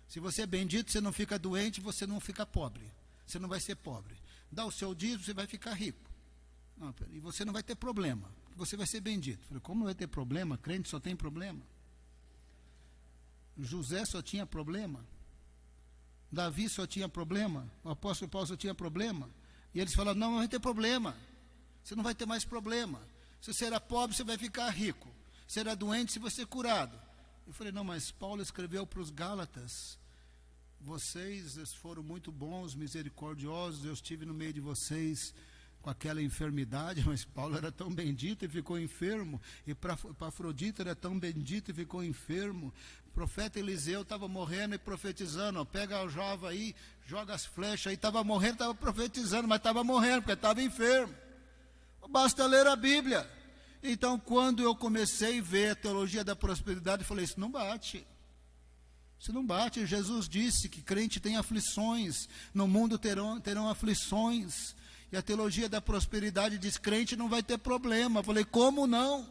Se você é bendito, você não fica doente, você não fica pobre. Você não vai ser pobre. Dá o seu dízimo, você vai ficar rico. Não, e você não vai ter problema. Você vai ser bendito. Eu falei, como não vai ter problema? Crente só tem problema. José só tinha problema. Davi só tinha problema. O apóstolo Paulo só tinha problema. E eles falaram, não vai ter problema. Você não vai ter mais problema. Se você era pobre, você vai ficar rico. Se era doente, você vai ser curado. Eu falei, não, mas Paulo escreveu para os Gálatas: vocês foram muito bons, misericordiosos, eu estive no meio de vocês com aquela enfermidade, mas Paulo era tão bendito e ficou enfermo, e Epafrodito era tão bendito e ficou enfermo. O profeta Eliseu estava morrendo e profetizando, ó, pega a jovem aí, joga as flechas aí, estava morrendo, estava profetizando, mas estava morrendo, porque estava enfermo. Basta ler a Bíblia. Então, quando eu comecei a ver a teologia da prosperidade, eu falei, isso não bate. Isso não bate. Jesus disse que crente tem aflições, no mundo terão aflições. E a teologia da prosperidade diz, crente não vai ter problema. Eu falei, como não?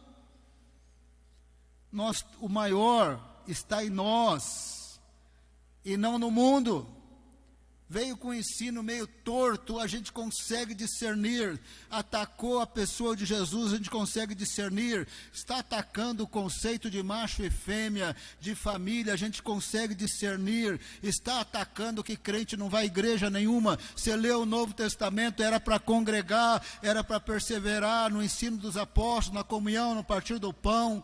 O maior está em nós, e não no mundo. Veio com o ensino meio torto, a gente consegue discernir. Atacou a pessoa de Jesus, a gente consegue discernir. Está atacando o conceito de macho e fêmea, de família, a gente consegue discernir. Está atacando que crente não vai à igreja nenhuma. Você lê o Novo Testamento, era para congregar, era para perseverar no ensino dos apóstolos, na comunhão, no partir do pão.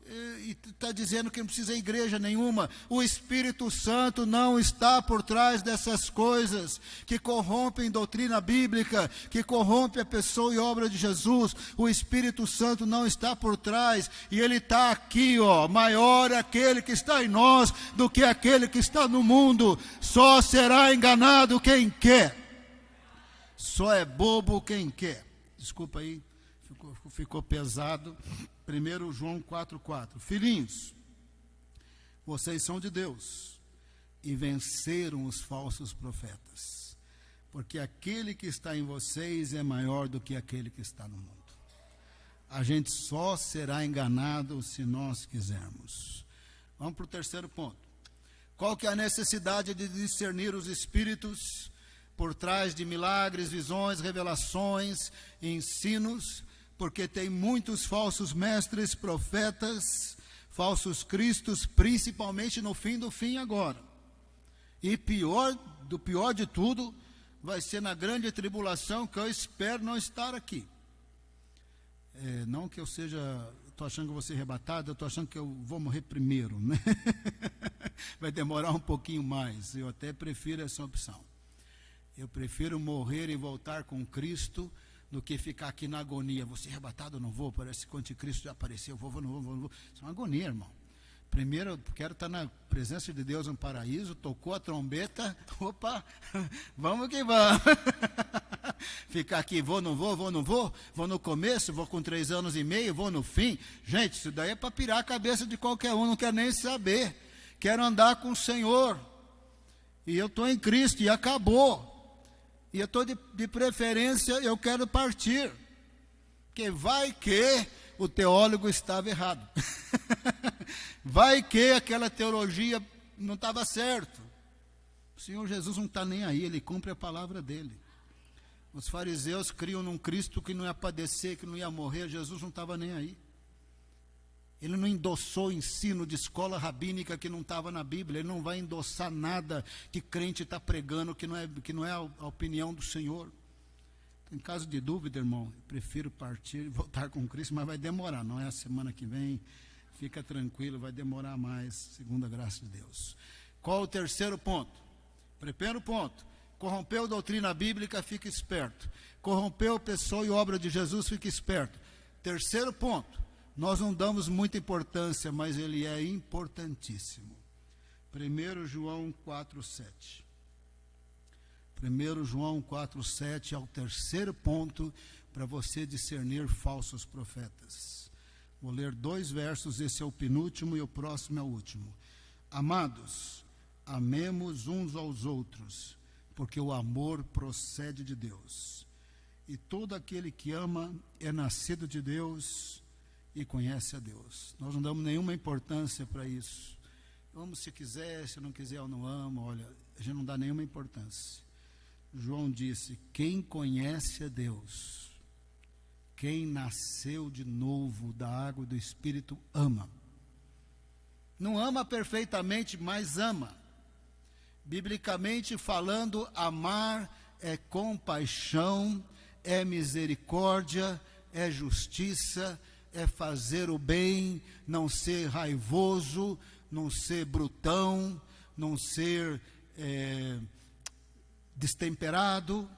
E está dizendo que não precisa ir à igreja nenhuma. O Espírito Santo não está por trás dessas coisas que corrompem doutrina bíblica, que corrompem a pessoa e obra de Jesus. O Espírito Santo não está por trás, e Ele está aqui, ó. Maior é aquele que está em nós do que aquele que está no mundo. Só será enganado quem quer. Só é bobo quem quer. Desculpa aí, ficou pesado. 1 João 4,4. Filhinhos, vocês são de Deus e venceram os falsos profetas, porque aquele que está em vocês é maior do que aquele que está no mundo. A gente só será enganado se nós quisermos. Vamos para o terceiro ponto. Qual que é a necessidade de discernir os espíritos por trás de milagres, visões, revelações, ensinos? Porque tem muitos falsos mestres, profetas, falsos cristos, principalmente no fim do fim agora. E pior de tudo, vai ser na grande tribulação, que eu espero não estar aqui. Não que eu estou achando que eu vou ser arrebatado, eu estou achando que eu vou morrer primeiro, né? Vai demorar um pouquinho mais, eu até prefiro essa opção. Eu prefiro morrer e voltar com Cristo, do que ficar aqui na agonia. Vou ser arrebatado ou não vou? Parece que o anticristo já apareceu. Vou, não vou. Isso é uma agonia, irmão. Primeiro, eu quero estar na presença de Deus no paraíso. Tocou a trombeta. Opa, vamos que vamos. Ficar aqui, vou, não vou, vou, não vou. Vou no começo, vou com 3 anos e meio, vou no fim. Gente, isso daí é para pirar a cabeça de qualquer um. Não quero nem saber. Quero andar com o Senhor. E eu estou em Cristo e acabou. E eu estou de preferência, eu quero partir. Porque vai que o teólogo estava errado. Vai que aquela teologia não estava certo. O Senhor Jesus não está nem aí, Ele cumpre a palavra dEle. Os fariseus criam num Cristo que não ia padecer, que não ia morrer. Jesus não estava nem aí. Ele não endossou ensino de escola rabínica que não estava na Bíblia. Ele não vai endossar nada que crente está pregando que não é a opinião do Senhor. Em caso de dúvida, irmão, eu prefiro partir e voltar com Cristo, mas vai demorar, não é a semana que vem. Fica tranquilo, vai demorar mais, segundo a graça de Deus. Qual o terceiro ponto? Primeiro ponto, corrompeu a doutrina bíblica, fica esperto. Corrompeu a pessoa e obra de Jesus, fica esperto. Terceiro ponto, nós não damos muita importância, mas ele é importantíssimo. 1 João 4,7. 1 João 4,7 é o terceiro ponto para você discernir falsos profetas. Vou ler 2 versos, esse é o penúltimo e o próximo é o último. Amados, amemos uns aos outros, porque o amor procede de Deus. E todo aquele que ama é nascido de Deus e conhece a Deus. Nós não damos nenhuma importância para isso. Amo se quiser, se não quiser eu não amo. Olha, a gente não dá nenhuma importância. João disse, quem conhece a Deus, quem nasceu de novo da água e do Espírito, ama. Não ama perfeitamente, mas ama. Biblicamente falando, amar é compaixão, é misericórdia, é justiça, é fazer o bem, não ser raivoso, não ser brutão, não ser destemperado,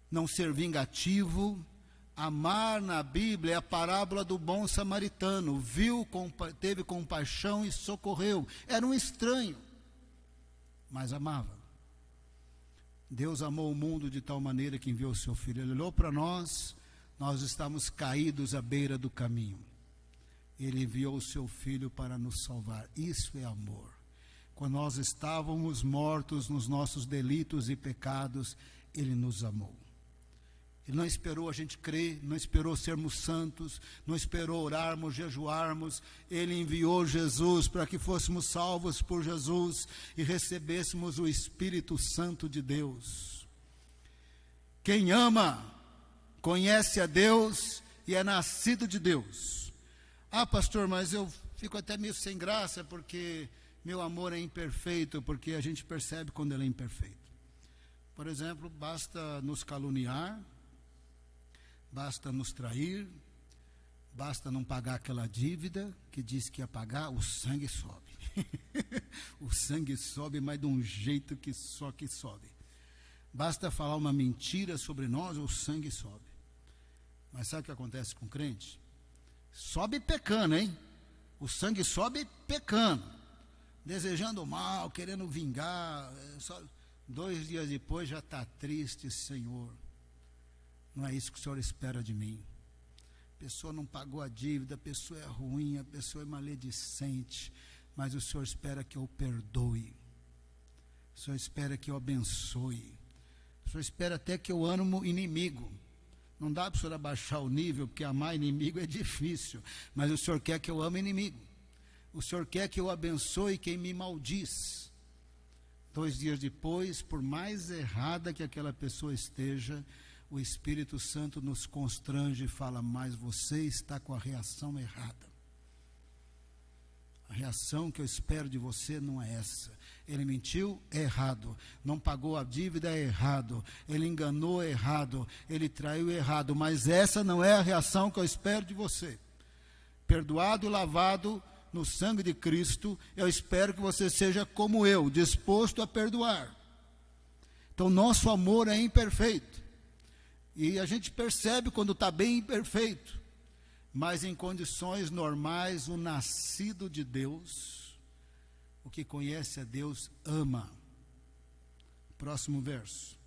não ser vingativo. Amar na Bíblia é a parábola do bom samaritano. Teve compaixão e socorreu. Era um estranho, mas amava. Deus amou o mundo de tal maneira que enviou o seu Filho. Ele olhou para nós, nós estávamos caídos à beira do caminho. Ele enviou o seu Filho para nos salvar. Isso é amor. Quando nós estávamos mortos nos nossos delitos e pecados, Ele nos amou. Ele não esperou a gente crer, não esperou sermos santos, não esperou orarmos, jejuarmos. Ele enviou Jesus para que fôssemos salvos por Jesus e recebêssemos o Espírito Santo de Deus. Quem ama, conhece a Deus e é nascido de Deus. Ah, pastor, mas eu fico até meio sem graça porque meu amor é imperfeito, porque a gente percebe quando ele é imperfeito. Por exemplo, basta nos caluniar, basta nos trair, basta não pagar aquela dívida que disse que ia pagar, o sangue sobe. O sangue sobe, mas de um jeito que só que sobe. Basta falar uma mentira sobre nós, o sangue sobe. Mas sabe o que acontece com o crente? Sobe pecando, hein? O sangue sobe pecando, desejando mal, querendo vingar. 2 dias depois já está triste, Senhor. Não é isso que o Senhor espera de mim. A pessoa não pagou a dívida, a pessoa é ruim, a pessoa é maledicente, mas o Senhor espera que eu perdoe. O Senhor espera que eu abençoe. O Senhor espera até que eu ame o inimigo. Não dá para o Senhor abaixar o nível, porque amar inimigo é difícil, mas o Senhor quer que eu ame inimigo. O Senhor quer que eu abençoe quem me maldiz. 2 dias depois, por mais errada que aquela pessoa esteja, o Espírito Santo nos constrange e fala, mas você está com a reação errada. A reação que eu espero de você não é essa. Ele mentiu, é errado. Não pagou a dívida, é errado. Ele enganou, é errado. Ele traiu, é errado. Mas essa não é a reação que eu espero de você. Perdoado, lavado no sangue de Cristo, eu espero que você seja como eu, disposto a perdoar. Então, nosso amor é imperfeito. E a gente percebe quando está bem imperfeito. Mas em condições normais, o nascido de Deus, o que conhece a Deus, ama. Próximo verso.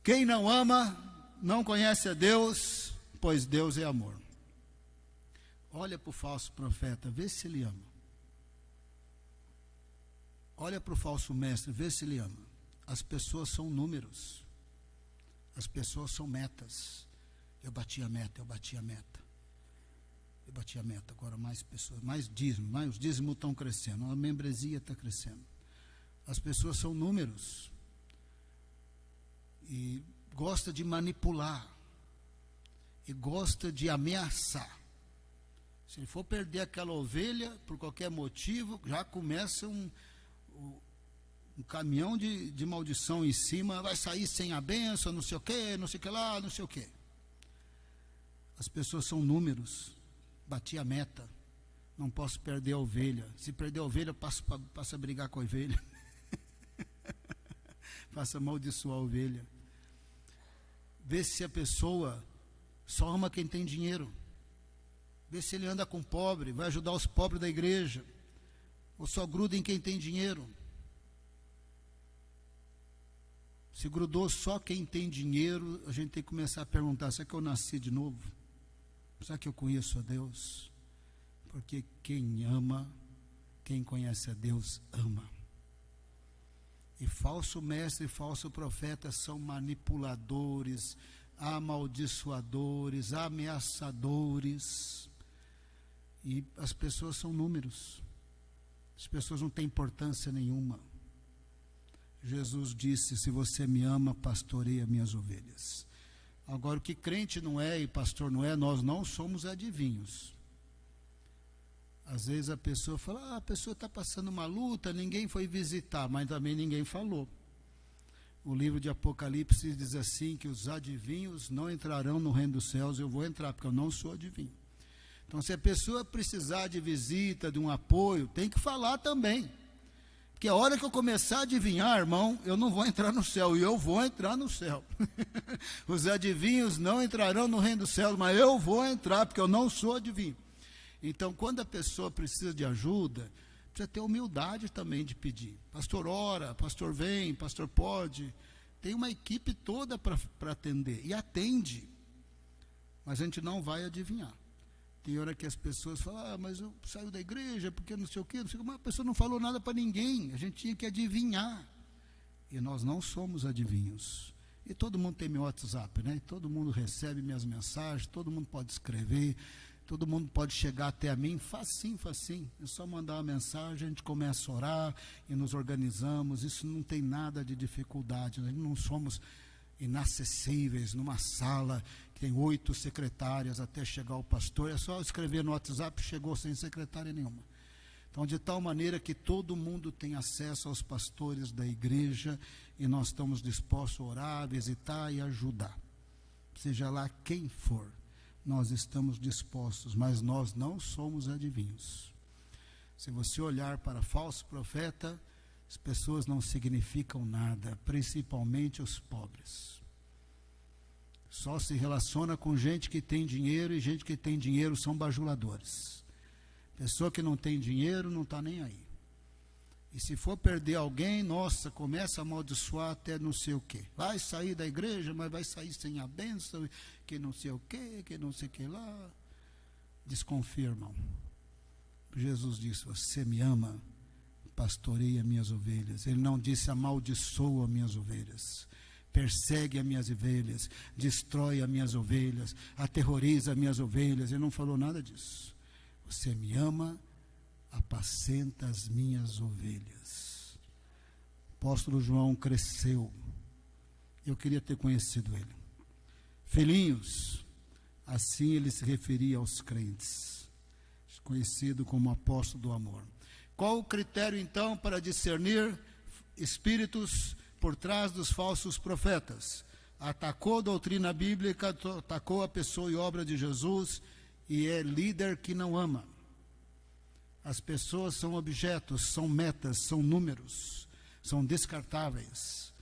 Quem não ama, não conhece a Deus, pois Deus é amor. Olha para o falso profeta, vê se ele ama. Olha para o falso mestre, vê se ele ama. As pessoas são números. As pessoas são metas. Eu bati a meta, eu bati a meta. Eu bati a meta, agora mais pessoas, mais dízimo, os dízimos estão crescendo, a membresia está crescendo. As pessoas são números. E gosta de manipular. E gosta de ameaçar. Se ele for perder aquela ovelha, por qualquer motivo, já começa um caminhão de maldição em cima, vai sair sem a bênção, não sei o que, não sei o que lá, não sei o que. As pessoas são números, bati a meta, não posso perder a ovelha. Se perder a ovelha, passo a brigar com a ovelha. Faça amaldiçoar a ovelha. Vê se a pessoa só ama quem tem dinheiro. Vê se ele anda com pobre, vai ajudar os pobres da igreja, ou só gruda em quem tem dinheiro. Se grudou só quem tem dinheiro, a gente tem que começar a perguntar: será que eu nasci de novo? Será que eu conheço a Deus? Porque quem ama, quem conhece a Deus, ama. E falso mestre e falso profeta são manipuladores, amaldiçoadores, ameaçadores. E as pessoas são números. As pessoas não têm importância nenhuma. Jesus disse: se você me ama, pastoreia minhas ovelhas. Agora, o que crente não é e pastor não é, nós não somos adivinhos. Às vezes a pessoa fala: a pessoa está passando uma luta, ninguém foi visitar, mas também ninguém falou. O livro de Apocalipse diz assim, que os adivinhos não entrarão no reino dos céus. Eu vou entrar, porque eu não sou adivinho. Então, se a pessoa precisar de visita, de um apoio, tem que falar também. Porque a hora que eu começar a adivinhar, irmão, eu não vou entrar no céu, e eu vou entrar no céu. Os adivinhos não entrarão no reino dos céus, mas eu vou entrar, porque eu não sou adivinho. Então, quando a pessoa precisa de ajuda, precisa ter humildade também de pedir. Pastor ora, pastor vem, pastor pode. Tem uma equipe toda para atender, e atende. Mas a gente não vai adivinhar. Tem hora que as pessoas falam: mas eu saio da igreja porque não sei o quê, não sei o quê. Mas a pessoa não falou nada para ninguém, a gente tinha que adivinhar. E nós não somos adivinhos. E todo mundo tem meu WhatsApp, né? Todo mundo recebe minhas mensagens, todo mundo pode escrever, todo mundo pode chegar até a mim, facinho. É só mandar uma mensagem, a gente começa a orar e nos organizamos. Isso não tem nada de dificuldade, nós não somos inacessíveis numa sala que tem 8 secretárias até chegar o pastor. É só escrever no WhatsApp, chegou sem secretária nenhuma. Então, de tal maneira que todo mundo tem acesso aos pastores da igreja, e nós estamos dispostos a orar, visitar e ajudar. Seja lá quem for, nós estamos dispostos, mas nós não somos adivinhos. Se você olhar para falso profeta, as pessoas não significam nada, principalmente os pobres. Só se relaciona com gente que tem dinheiro, e gente que tem dinheiro são bajuladores. Pessoa que não tem dinheiro não está nem aí. E se for perder alguém, nossa, começa a amaldiçoar até não sei o quê. Vai sair da igreja, mas vai sair sem a bênção, que não sei o quê, que não sei o que lá. Desconfia, irmão. Jesus disse: você me ama, pastoreia minhas ovelhas. Ele não disse: amaldiçoa minhas ovelhas, persegue as minhas ovelhas, destrói as minhas ovelhas, aterroriza as minhas ovelhas. Ele não falou nada disso. Você me ama, apacenta as minhas ovelhas. O apóstolo João cresceu. Eu queria ter conhecido ele. Filhinhos, assim ele se referia aos crentes, conhecido como apóstolo do amor. Qual o critério, então, para discernir espíritos por trás dos falsos profetas? Atacou a doutrina bíblica, atacou a pessoa e obra de Jesus, e é líder que não ama. As pessoas são objetos, são metas, são números, são descartáveis.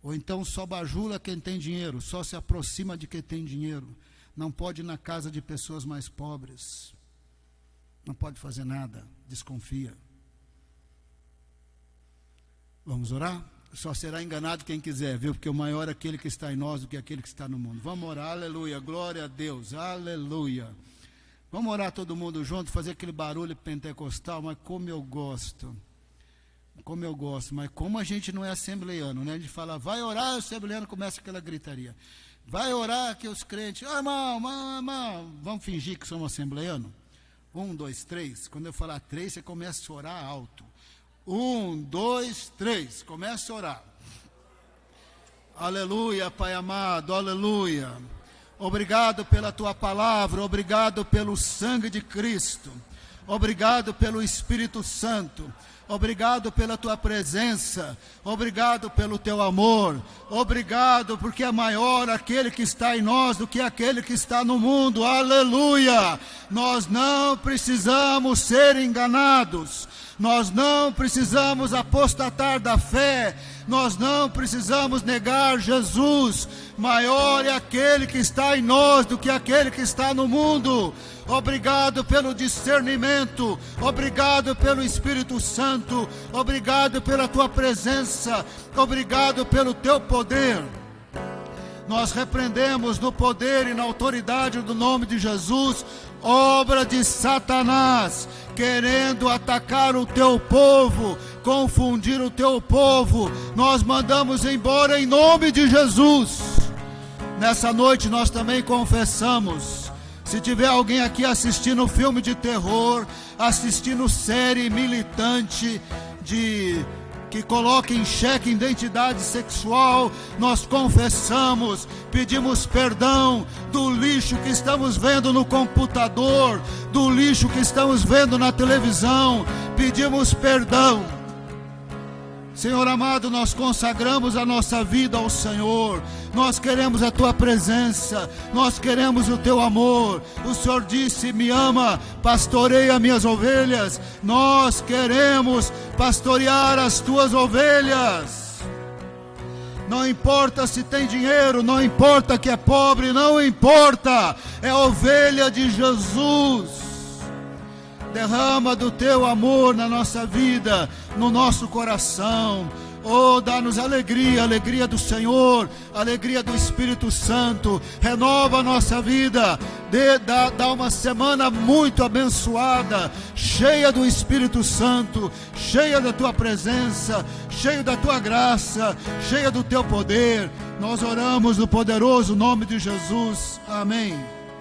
Ou então só bajula quem tem dinheiro, só se aproxima de quem tem dinheiro. Não pode ir na casa de pessoas mais pobres. Não pode fazer nada, desconfia. Vamos orar? Só será enganado quem quiser, viu? Porque o maior é aquele que está em nós do que aquele que está no mundo. Vamos orar, aleluia, glória a Deus, aleluia. Vamos orar todo mundo junto, fazer aquele barulho pentecostal, mas como eu gosto, mas como a gente não é assembleiano, né? A gente fala: vai orar, o assembleiano começa aquela gritaria. Vai orar que os crentes, irmão, vamos fingir que somos assembleiano? 1, 2, 3, quando eu falar 3, você começa a orar alto. 1, 2, 3, começa a orar. Aleluia, Pai amado, aleluia. Obrigado pela tua palavra, obrigado pelo sangue de Cristo, obrigado pelo Espírito Santo, obrigado pela tua presença, obrigado pelo teu amor, obrigado porque é maior aquele que está em nós do que aquele que está no mundo, aleluia! Nós não precisamos ser enganados, nós não precisamos apostatar da fé, nós não precisamos negar Jesus. Maior é aquele que está em nós do que aquele que está no mundo. Obrigado pelo discernimento, obrigado pelo Espírito Santo, obrigado pela tua presença, obrigado pelo teu poder. Nós repreendemos no poder e na autoridade do nome de Jesus obra de Satanás, querendo atacar o teu povo, confundir o teu povo. Nós mandamos embora em nome de Jesus. Nessa noite nós também confessamos, se tiver alguém aqui assistindo filme de terror, assistindo série militante que coloca em xeque identidade sexual, nós confessamos, pedimos perdão do lixo que estamos vendo no computador, do lixo que estamos vendo na televisão, pedimos perdão. Senhor amado, nós consagramos a nossa vida ao Senhor, nós queremos a tua presença, nós queremos o teu amor. O Senhor disse: me ama, pastoreia minhas ovelhas. Nós queremos pastorear as tuas ovelhas. Não importa se tem dinheiro, não importa que é pobre, não importa, é ovelha de Jesus. Derrama do teu amor na nossa vida, no nosso coração. Oh, dá-nos alegria, alegria do Senhor, alegria do Espírito Santo. Renova a nossa vida, dá uma semana muito abençoada, cheia do Espírito Santo, cheia da tua presença, cheia da tua graça, cheia do teu poder. Nós oramos no poderoso nome de Jesus. Amém.